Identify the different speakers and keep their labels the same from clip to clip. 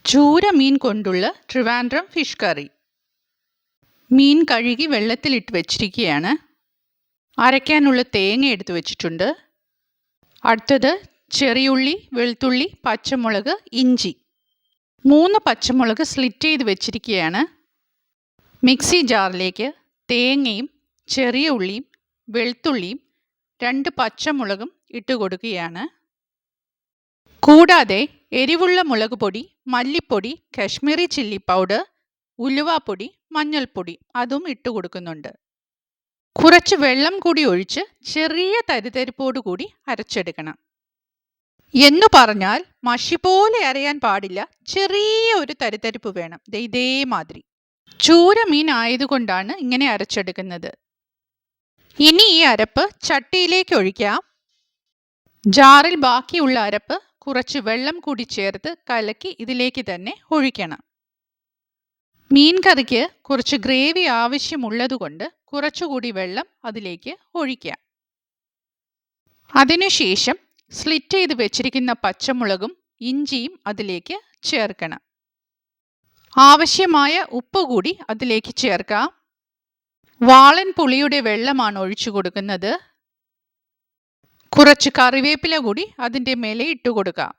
Speaker 1: ചൂര മീൻ കൊണ്ടുള്ള Trivandrum fish curry. മീൻ കഴുകി വെള്ളത്തിലിട്ട് വെച്ചിരിക്കുകയാണ്. അരയ്ക്കാനുള്ള തേങ്ങ എടുത്ത് വെച്ചിട്ടുണ്ട്. അടുത്തത് ചെറിയുള്ളി, വെളുത്തുള്ളി, പച്ചമുളക്, ഇഞ്ചി. 3 പച്ചമുളക് സ്ലിറ്റ് ചെയ്ത് വെച്ചിരിക്കുകയാണ്. മിക്സി ജാറിലേക്ക് തേങ്ങയും ചെറിയ ഉള്ളിയും വെളുത്തുള്ളിയും 2 പച്ചമുളകും ഇട്ട് കൊടുക്കുകയാണ്. കൂടാതെ എരിവുള്ള മുളക് പൊടി, മല്ലിപ്പൊടി, കാശ്മീരി ചില്ലി പൗഡർ, ഉലുവാപ്പൊടി, മഞ്ഞൾപ്പൊടി അതും ഇട്ട് കൊടുക്കുന്നുണ്ട്. കുറച്ച് വെള്ളം കൂടി ഒഴിച്ച് ചെറിയ തരിതരിപ്പോടു കൂടി അരച്ചെടുക്കണം. എന്നു പറഞ്ഞാൽ മഷി പോലെ അരയാൻ പാടില്ല, ചെറിയ ഒരു തരിതരിപ്പ് വേണം. ഇതേമാതിരി. ചൂര മീൻ ആയതുകൊണ്ടാണ് ഇങ്ങനെ അരച്ചെടുക്കുന്നത്. ഇനി ഈ അരപ്പ് ചട്ടിയിലേക്ക് ഒഴിക്കാം. ജാറിൽ ബാക്കിയുള്ള അരപ്പ് കുറച്ച് വെള്ളം കൂടി ചേർത്ത് കലക്കി ഇതിലേക്ക് തന്നെ ഒഴിക്കണം. മീൻ കറിക്ക് കുറച്ച് ഗ്രേവി ആവശ്യമുള്ളതുകൊണ്ട് കുറച്ചുകൂടി വെള്ളം അതിലേക്ക് ഒഴിക്കാം. അതിനുശേഷം സ്ലിറ്റ് ചെയ്ത് വെച്ചിരിക്കുന്ന പച്ചമുളകും ഇഞ്ചിയും അതിലേക്ക് ചേർക്കണം. ആവശ്യമായ ഉപ്പ് കൂടി അതിലേക്ക് ചേർക്കാം. വാളൻ പുളിയുടെ വെള്ളമാണ് ഒഴിച്ചു കൊടുക്കുന്നത്. കുറച്ച് കറിവേപ്പില കൂടി അതിൻ്റെ മേലെ ഇട്ട് കൊടുക്കാം.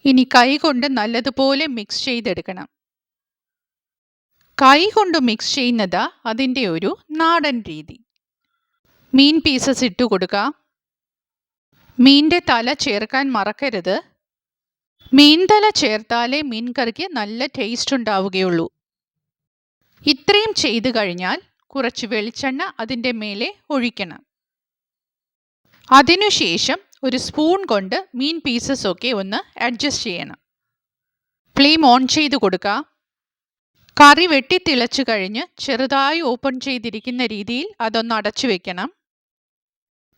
Speaker 1: ഇനി കൈ കൊണ്ട് നല്ലതുപോലെ മിക്സ് ചെയ്തെടുക്കണം. കൈ കൊണ്ട് മിക്സ് ചെയ്യുന്നത് അതിൻ്റെ ഒരു നാടൻ രീതി. മീൻ പീസസ് ഇട്ട് കൊടുക്കാം. മീൻ്റെ തല ചേർക്കാൻ മറക്കരുത്. മീൻ തല ചേർത്താലേ മീൻ കറിക്ക് നല്ല ടേസ്റ്റ് ഉണ്ടാവുകയുള്ളൂ. ഇത്രയും ചെയ്തു കഴിഞ്ഞാൽ കുറച്ച് വെളിച്ചെണ്ണ അതിൻ്റെ മേലെ ഒഴിക്കണം. അതിനുശേഷം ഒരു സ്പൂൺ കൊണ്ട് മീൻ പീസസ് ഒക്കെ ഒന്ന് അഡ്ജസ്റ്റ് ചെയ്യണം. ഫ്ലെയിം ഓൺ ചെയ്ത് കൊടുക്കാം. കറി വെട്ടി തിളച്ചു കഴിഞ്ഞ് ചെറുതായി ഓപ്പൺ ചെയ്തിരിക്കുന്ന രീതിയിൽ അതൊന്ന് അടച്ചു വെക്കണം.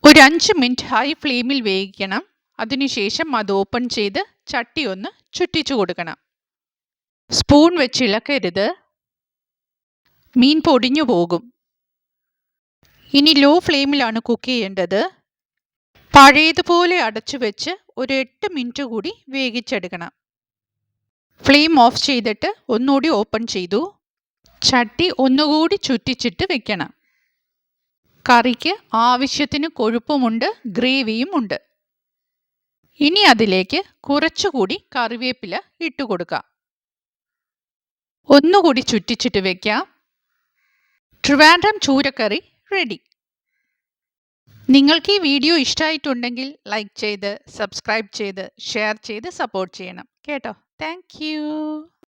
Speaker 1: ഒരു 5 മിനിറ്റ് ഹൈ ഫ്ലെയിമിൽ വേവിക്കണം. അതിനുശേഷം അത് ഓപ്പൺ ചെയ്ത് ചട്ടി ഒന്ന് ചുറ്റിച്ചു കൊടുക്കണം. സ്പൂൺ വെച്ച് ഇളക്കരുത്, മീൻ പൊടിഞ്ഞു പോകും. ഇനി ലോ ഫ്ലെയിമിലാണ് കുക്ക് ചെയ്യേണ്ടത്. പഴയതുപോലെ അടച്ചു വെച്ച് ഒരു 8 മിനിറ്റ് കൂടി വേവിച്ചെടുക്കണം. ഫ്ലെയിം ഓഫ് ചെയ്തിട്ട് ഒന്നുകൂടി ഓപ്പൺ ചെയ്തു. ചട്ടി ഒന്നുകൂടി ചുറ്റിച്ചിട്ട് വെക്കണം. കറിക്ക് ആവശ്യത്തിന് കൊഴുപ്പുമുണ്ട്, ഗ്രേവിയും ഉണ്ട്. ഇനി അതിലേക്ക് കുറച്ചുകൂടി കറിവേപ്പില ഇട്ട് കൊടുക്കാം. ഒന്നുകൂടി ചുറ്റിച്ചിട്ട് വെക്കാം. ട്രിവാൻഡ്രം ചൂരക്കറി റെഡി. നിങ്ങൾക്ക് ഈ വീഡിയോ ഇഷ്ടമായിട്ടുണ്ടെങ്കിൽ ലൈക്ക് ചെയ്ത്, സബ്സ്ക്രൈബ് ചെയ്ത്, ഷെയർ ചെയ്ത് സപ്പോർട്ട് ചെയ്യണം കേട്ടോ. Thank you.